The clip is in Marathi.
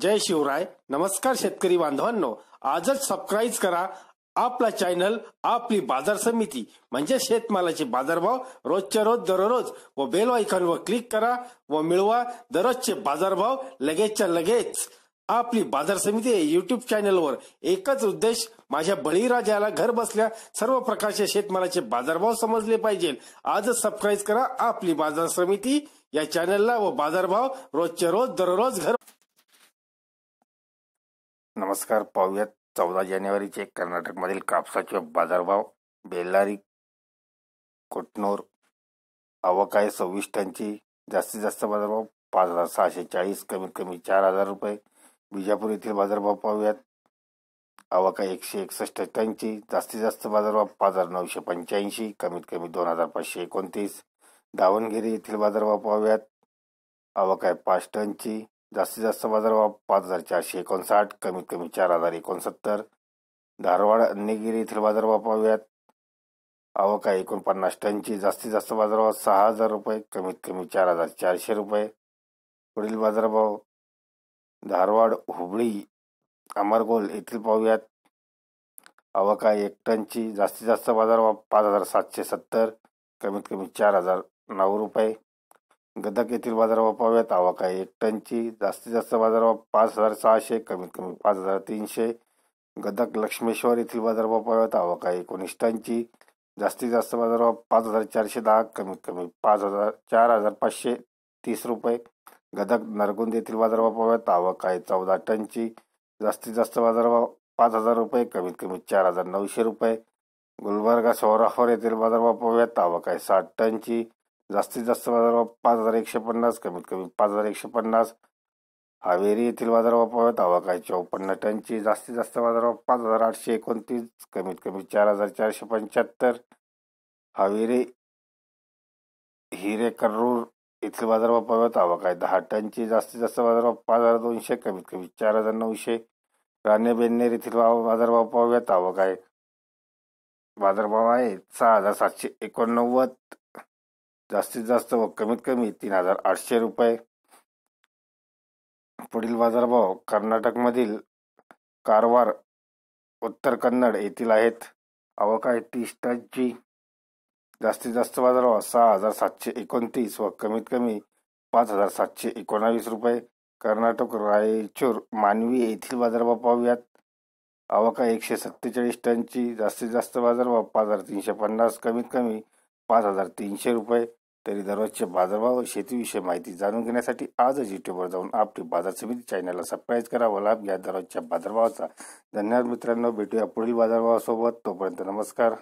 जय शिवराय. नमस्कार शेतकरी बांधवांनो, आजच सबस्क्राईब करा आपला चॅनल आपली बाजार समिती म्हणजे शेतमालाचे बाजारभाव रोजच्या रोज दररोज व बेल आयकॉनवर क्लिक करा व मिळवा दररोजचे बाजारभाव लगेचच्या लगेच. आपली बाजार समिती युट्यूब चॅनलवर एकच उद्देश, माझ्या बळीराजाला घर बसल्या सर्व प्रकारचे शेतमालाचे बाजारभाव समजले पाहिजे. आजच सबस्क्राईब करा आपली बाजार समिती या चॅनलला व बाजारभाव रोजच्या रोज दररोज घर. नमस्कार. पाहूयात 14 जानेवारीचे कर्नाटकमधील कापसाचे बाजारभाव. बेल्लारी कोटनूर आवक आहे 26 टनची. जास्तीत जास्त बाजारभाव 5640, कमीत कमी 4000 रुपये. बिजापूर येथील बाजारभाव पाहूयात. आवक आहे 161 टनची. जास्तीत जास्त बाजारभाव 5985, कमीत कमी 2529. दावणगिरी येथील बाजारभाव पाहूयात. आवक आहे 5 टनची. जास्तीत जास्त बाजारभाव 5459, कमीत कमी 4069. धारवाड अन्नगिरी येथील बाजारभाव पाहूयात. आवक आहे 49 टनची. जास्तीत जास्त बाजारभाव 6000 रुपये, कमीत कमी 4400 रुपये. पुढील बाजारभाव धारवाड हुबळी अमरगोल येथील पाहूयात. आवक आहे 1 टनची. जास्तीत जास्त बाजारभाव 5770, कमीत कमी 4009 रुपये. गदक येथील बाजारभाव पाहूयात. आवक आहे 1 टनची. जास्तीत जास्त बाजारभाव 5600, कमीत कमी 5300. गदक लक्ष्मेश्वर येथील बाजारभाव पाहूयात. आवक आहे 19 टनची. जास्तीत जास्त बाजारभाव 5410, कमीत कमी 4530 रुपये. गदक नरगुंद येथील बाजारभाव पाहूयात. आवक आहे 14 टनची. जास्तीत जास्त बाजारभाव 5000 रुपये, कमीत कमी 4900 रुपये. गुलबर्गा सोराफोर येथील बाजारभाव पाहूयात. आवक आहे 60 टनची. जास्तीत जास्त बाजारभाव 5150, कमीत कमी 5150. हावेरी येथील बाजारभाव पाहूयात. आवक आहे 54 टनची. जास्तीत जास्त बाजारभाव 5829, कमीत कमी 4475. हावेरी हिरेकर्रूर येथील बाजारभाव पाहूयात. आवक आहे 10 टनची. जास्तीत जास्त बाजारभाव 5200, कमीत कमी 4900. राणेबेन्नेर येथील बाजारभाव पाहूयात. आवक आहे बाजारभाव आहे 6789. जास्तीत जास्त व कमीत कमी 3800 रुपये. पुढील बाजारभाव कर्नाटकमधील कारवार उत्तर कन्नड येथील आहेत. आवक आहे 30 टनची. जास्तीत जास्त बाजारभाव 6729 व कमीत कमी 5719 रुपये. कर्नाटक रायचूर मानवी येथील बाजारभाव पाहूयात. आवक आहे 147 टनची. जास्तीत जास्त बाजारभाव 5350, कमीत कमी 5300 रुपये. तरी दररोजचे बाजारभाव व शेतीविषयी माहिती जाणून घेण्यासाठी आजच युट्यूबवर जाऊन आपली बाजार समिती चॅनलला सबस्क्राईब करा व लाभ घ्या दररोजच्या बाजारभावाचा. धन्यवाद मित्रांनो. भेटूया पुढील बाजारभावासोबत. तोपर्यंत नमस्कार.